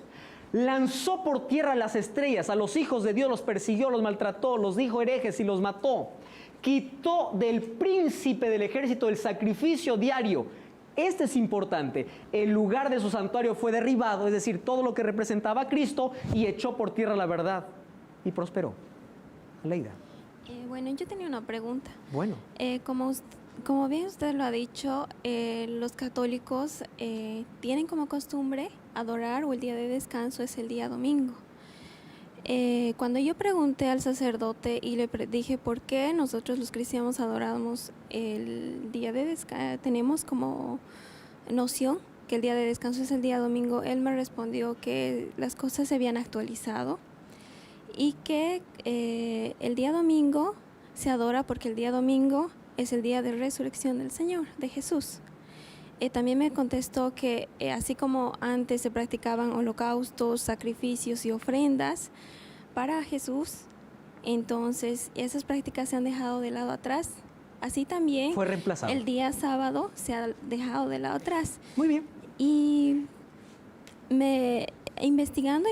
Lanzó por tierra las estrellas, a los hijos de Dios los persiguió, los maltrató, los dijo herejes y los mató. Quitó del príncipe del ejército el sacrificio diario. Este es importante. El lugar de su santuario fue derribado, es decir, todo lo que representaba a Cristo, y echó por tierra la verdad. Y prosperó. Aleida. Bueno, yo tenía una pregunta. Bueno. Como bien usted lo ha dicho, los católicos tienen como costumbre adorar, o el día de descanso es el día domingo. Cuando yo pregunté al sacerdote y le dije por qué nosotros los cristianos adoramos el día de descanso, tenemos como noción que el día de descanso es el día domingo, él me respondió que las cosas se habían actualizado y que el día domingo se adora porque el día domingo es el día de resurrección del Señor, de Jesús. También me contestó que así como antes se practicaban holocaustos, sacrificios y ofrendas para Jesús, entonces esas prácticas se han dejado de lado atrás. Así también fue reemplazado. El día sábado se ha dejado de lado atrás. Muy bien. Y investigando,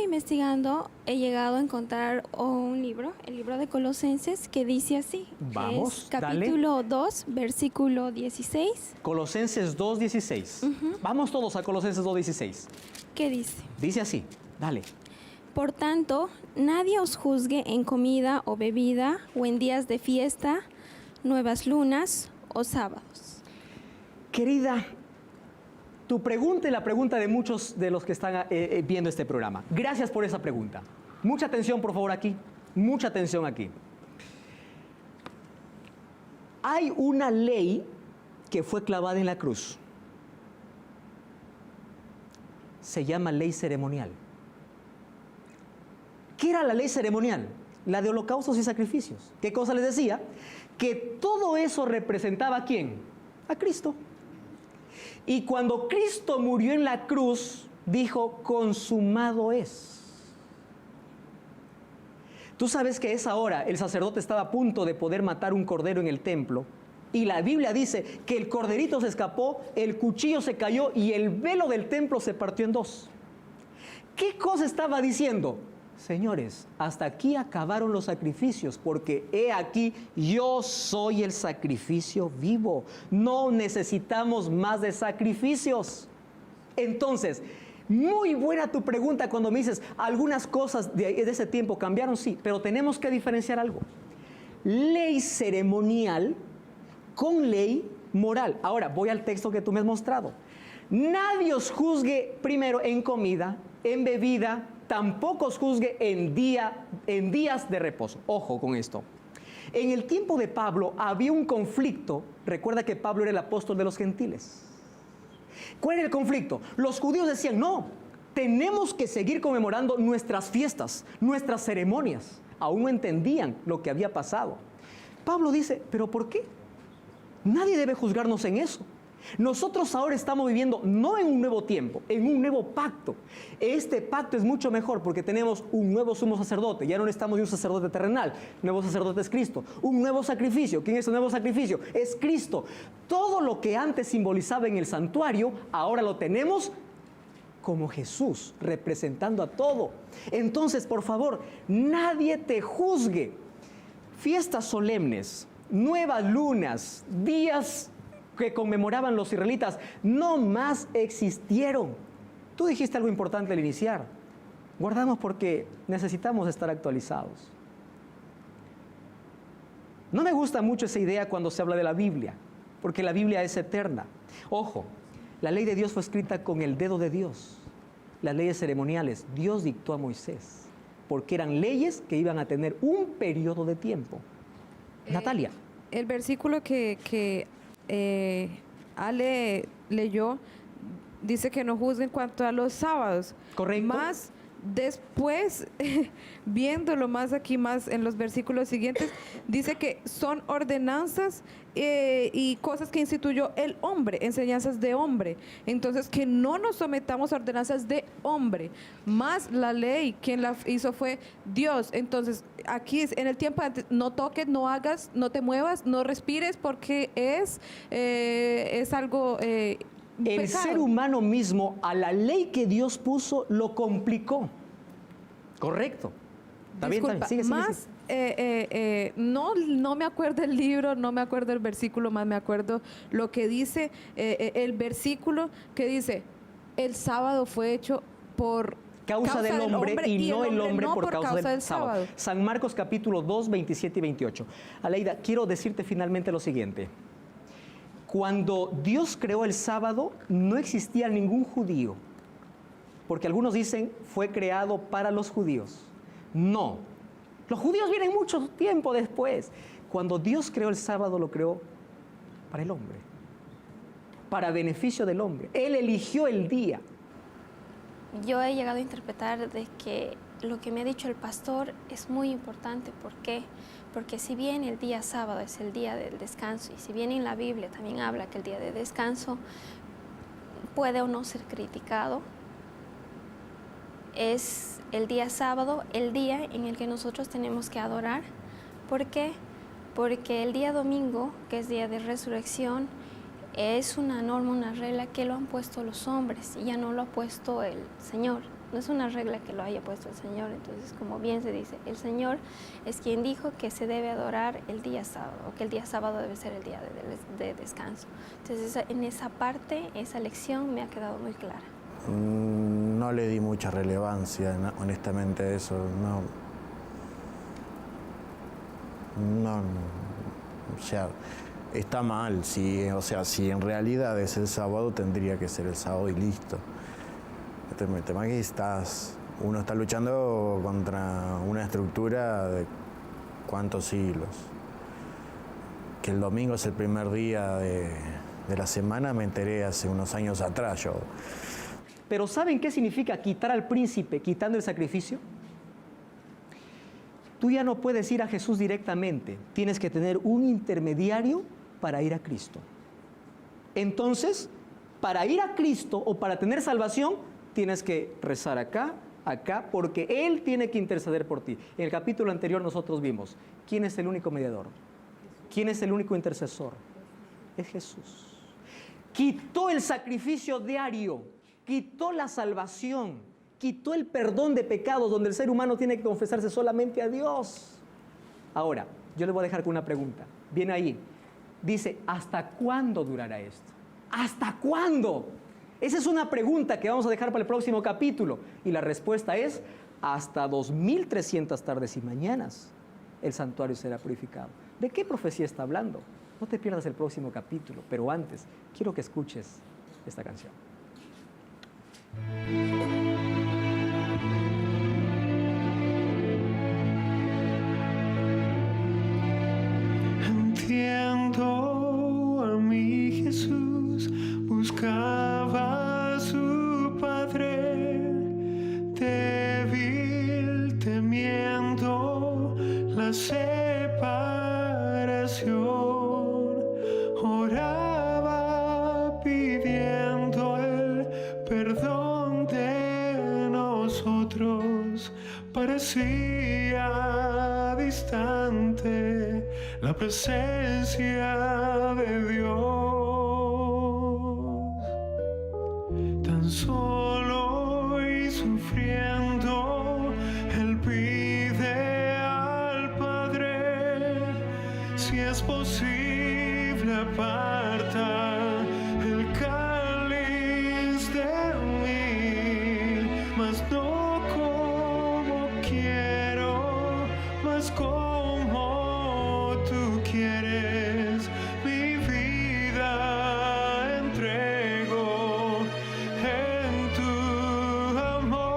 he llegado a encontrar un libro, el libro de Colosenses, que dice así. Vamos, es capítulo 2, versículo 16. Colosenses 2:16. Vamos todos a Colosenses 2:16. ¿Qué dice? Dice así, dale. Por tanto, nadie os juzgue en comida o bebida, o en días de fiesta, nuevas lunas o sábados. Querida, tu pregunta y la pregunta de muchos de los que están viendo este programa. Gracias por esa pregunta. Mucha atención, por favor, aquí. Mucha atención aquí. Hay una ley que fue clavada en la cruz. Se llama ley ceremonial. ¿Qué era la ley ceremonial? La de holocaustos y sacrificios. ¿Qué cosa les decía? Que todo eso representaba ¿a quién? A Cristo. Y cuando Cristo murió en la cruz, dijo, consumado es. Tú sabes que a esa hora el sacerdote estaba a punto de poder matar un cordero en el templo, y la Biblia dice que el corderito se escapó, el cuchillo se cayó y el velo del templo se partió en dos. ¿Qué cosa estaba diciendo? Señores, hasta aquí acabaron los sacrificios, porque he aquí, yo soy el sacrificio vivo. No necesitamos más de sacrificios. Entonces, muy buena tu pregunta cuando me dices, algunas cosas de ese tiempo cambiaron, sí, pero tenemos que diferenciar algo. Ley ceremonial con ley moral. Ahora, voy al texto que tú me has mostrado. Nadie os juzgue primero en comida, en bebida, tampoco os juzgue en días de reposo. Ojo con esto. En el tiempo de Pablo había un conflicto. Recuerda que Pablo era el apóstol de los gentiles. ¿Cuál era el conflicto? Los judíos decían, no, tenemos que seguir conmemorando nuestras fiestas, nuestras ceremonias. Aún no entendían lo que había pasado. Pablo dice, ¿pero por qué? Nadie debe juzgarnos en eso. Nosotros ahora estamos viviendo no en un nuevo tiempo, en un nuevo pacto. Este pacto es mucho mejor porque tenemos un nuevo sumo sacerdote. Ya no estamos de un sacerdote terrenal. El nuevo sacerdote es Cristo. Un nuevo sacrificio. ¿Quién es el nuevo sacrificio? Es Cristo. Todo lo que antes simbolizaba en el santuario, ahora lo tenemos como Jesús, representando a todo. Entonces, por favor, nadie te juzgue. Fiestas solemnes, nuevas lunas, días que conmemoraban los israelitas, no más existieron. Tú dijiste algo importante al iniciar. Guardamos porque necesitamos estar actualizados. No me gusta mucho esa idea cuando se habla de la Biblia, porque la Biblia es eterna. Ojo, la ley de Dios fue escrita con el dedo de Dios. Las leyes ceremoniales, Dios dictó a Moisés, porque eran leyes que iban a tener un periodo de tiempo. Natalia. El versículo que Ale leyó, dice que no juzgue en cuanto a los sábados. Correcto. Más después, viéndolo más aquí, más en los versículos siguientes, dice que son ordenanzas y cosas que instituyó el hombre, enseñanzas de hombre. Entonces, que no nos sometamos a ordenanzas de hombre, más la ley, quien la hizo fue Dios. Entonces, aquí en el tiempo antes, no toques, no hagas, no te muevas, no respires, porque es algo... el pecado. ser humano mismo, a la ley que Dios puso, lo complicó. Correcto. Está bien, Disculpa, sigue. más, no me acuerdo el libro, no me acuerdo el versículo, más me acuerdo lo que dice el versículo que dice, el sábado fue hecho por Causa del hombre y no el hombre no por causa del sábado. sábado. San Marcos capítulo 2, 27 y 28. Aleida, quiero decirte finalmente lo siguiente. Cuando Dios creó el sábado, no existía ningún judío. Porque algunos dicen, fue creado para los judíos. No. Los judíos vienen mucho tiempo después. Cuando Dios creó el sábado, lo creó para el hombre. Para beneficio del hombre. Él eligió el día. Yo he llegado a interpretar de que lo que me ha dicho el pastor es muy importante. ¿Por qué? Porque si bien el día sábado es el día del descanso, y si bien en la Biblia también habla que el día de descanso puede o no ser criticado, es el día sábado el día en el que nosotros tenemos que adorar. ¿Por qué? Porque el día domingo, que es día de resurrección, es una norma, una regla que lo han puesto los hombres y ya no lo ha puesto el Señor. No es una regla que lo haya puesto el Señor. Entonces, como bien se dice, el Señor es quien dijo que se debe adorar el día sábado, o que el día sábado debe ser el día de descanso. Entonces, en esa parte, esa lección me ha quedado muy clara. No le di mucha relevancia, honestamente, a eso. No, o sea, está mal. Si en realidad es el sábado, tendría que ser el sábado y listo. El tema es que uno está luchando contra una estructura de cuántos siglos. Que el domingo es el primer día de la semana, me enteré hace unos años atrás yo. Pero ¿saben qué significa quitar al príncipe quitando el sacrificio? Tú ya no puedes ir a Jesús directamente. Tienes que tener un intermediario para ir a Cristo. Entonces, para ir a Cristo o para tener salvación, tienes que rezar acá, porque Él tiene que interceder por ti. En el capítulo anterior nosotros vimos, ¿quién es el único mediador? ¿Quién es el único intercesor? Es Jesús. Quitó el sacrificio diario, quitó la salvación, quitó el perdón de pecados donde el ser humano tiene que confesarse solamente a Dios. Ahora, yo les voy a dejar con una pregunta. Viene ahí. Dice, ¿hasta cuándo durará esto? ¿Hasta cuándo? Esa es una pregunta que vamos a dejar para el próximo capítulo. Y la respuesta es, hasta 2300 tardes y mañanas el santuario será purificado. ¿De qué profecía está hablando? No te pierdas el próximo capítulo, pero antes quiero que escuches esta canción. Entiendo a mi Jesús, buscaba a su Padre, débil temiendo la separación, oraba pidiendo el perdón de nosotros, parecía distante la presencia de Dios, tan solo y sufriendo, Él pide al Padre, si es posible aparta el cáliz de mí, mas no como quiero, mas como tú quieres, mi vida entrego en tu amor.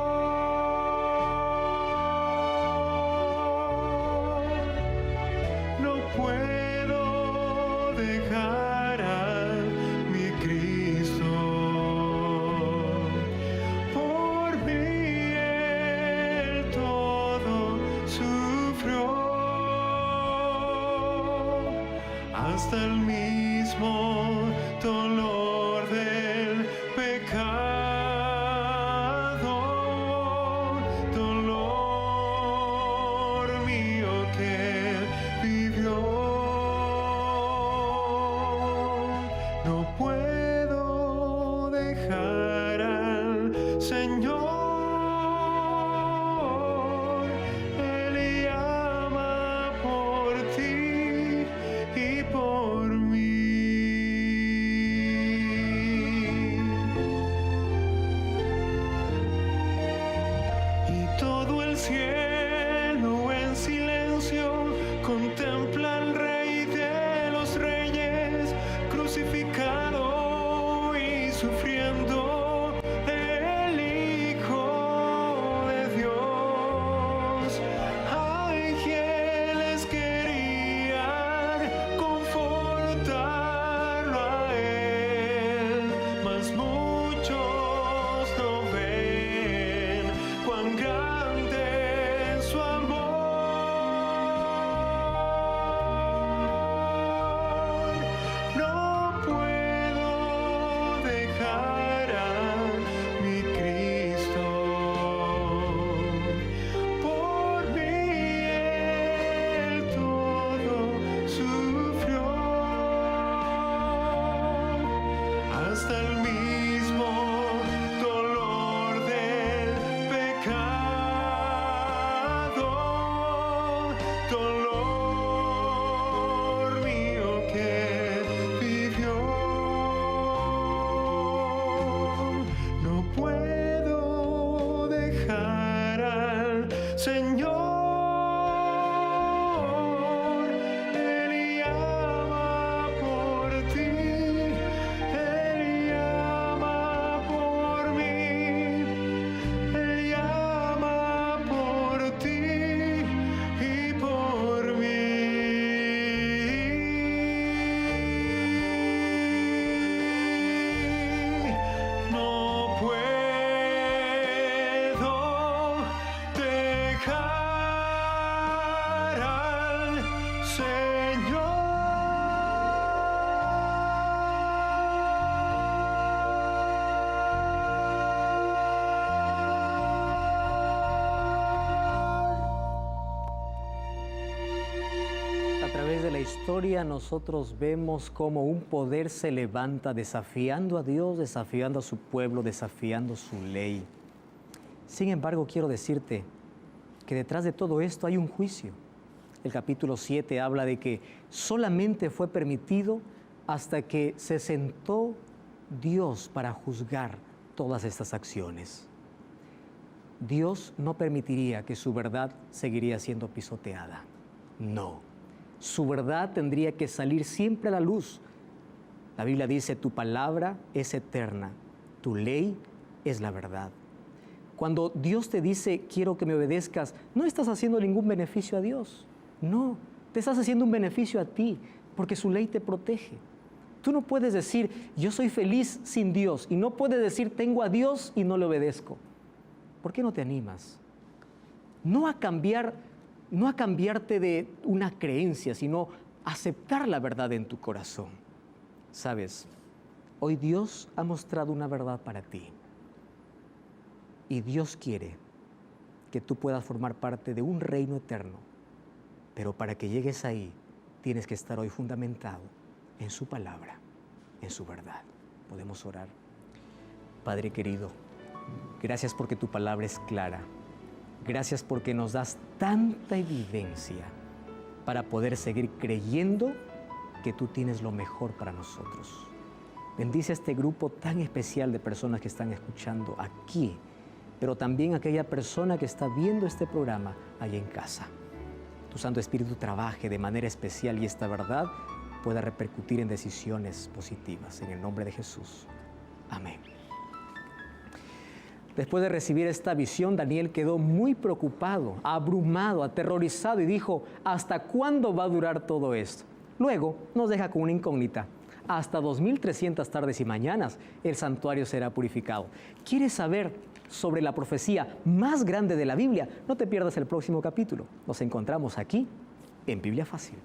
No puedo dejar Señor, Él llama por ti y por mí. Y todo el cielo en silencio contempla al Rey de los Reyes, crucificado y sufriendo, el Hijo de Dios. Ángeles querían confortarlo a Él, mas muchos no ven cuán grande es su amor. No puedo dejar a mi Cristo, por mí Él todo sufrió, hasta el mismo dolor del pecado, dolor mío que vivió. No puedo dejar al Señor, Él llama por ti, Él llama por mí, Él llama por ti y por mí. No puedo dejar al Señor. A través de la historia nosotros vemos cómo un poder se levanta desafiando a Dios, desafiando a su pueblo, desafiando su ley. Sin embargo, quiero decirte que detrás de todo esto hay un juicio. El capítulo 7 habla de que solamente fue permitido hasta que se sentó Dios para juzgar todas estas acciones. Dios no permitiría que su verdad seguiría siendo pisoteada. No. Su verdad tendría que salir siempre a la luz. La Biblia dice, tu palabra es eterna, tu ley es la verdad. Cuando Dios te dice, quiero que me obedezcas, no estás haciendo ningún beneficio a Dios. No, te estás haciendo un beneficio a ti, porque su ley te protege. Tú no puedes decir, yo soy feliz sin Dios, y no puedes decir, tengo a Dios y no le obedezco. ¿Por qué no te animas? No a cambiarte de una creencia, sino aceptar la verdad en tu corazón. Sabes, hoy Dios ha mostrado una verdad para ti. Y Dios quiere que tú puedas formar parte de un reino eterno. Pero para que llegues ahí, tienes que estar hoy fundamentado en su palabra, en su verdad. Podemos orar. Padre querido, gracias porque tu palabra es clara. Gracias porque nos das tanta evidencia para poder seguir creyendo que tú tienes lo mejor para nosotros. Bendice a este grupo tan especial de personas que están escuchando aquí, pero también a aquella persona que está viendo este programa allá en casa. Tu Santo Espíritu trabaje de manera especial y esta verdad pueda repercutir en decisiones positivas. En el nombre de Jesús. Amén. Después de recibir esta visión, Daniel quedó muy preocupado, abrumado, aterrorizado y dijo, ¿hasta cuándo va a durar todo esto? Luego nos deja con una incógnita. Hasta 2300 tardes y mañanas el santuario será purificado. ¿Quieres saber sobre la profecía más grande de la Biblia? No te pierdas el próximo capítulo. Nos encontramos aquí en Biblia Fácil.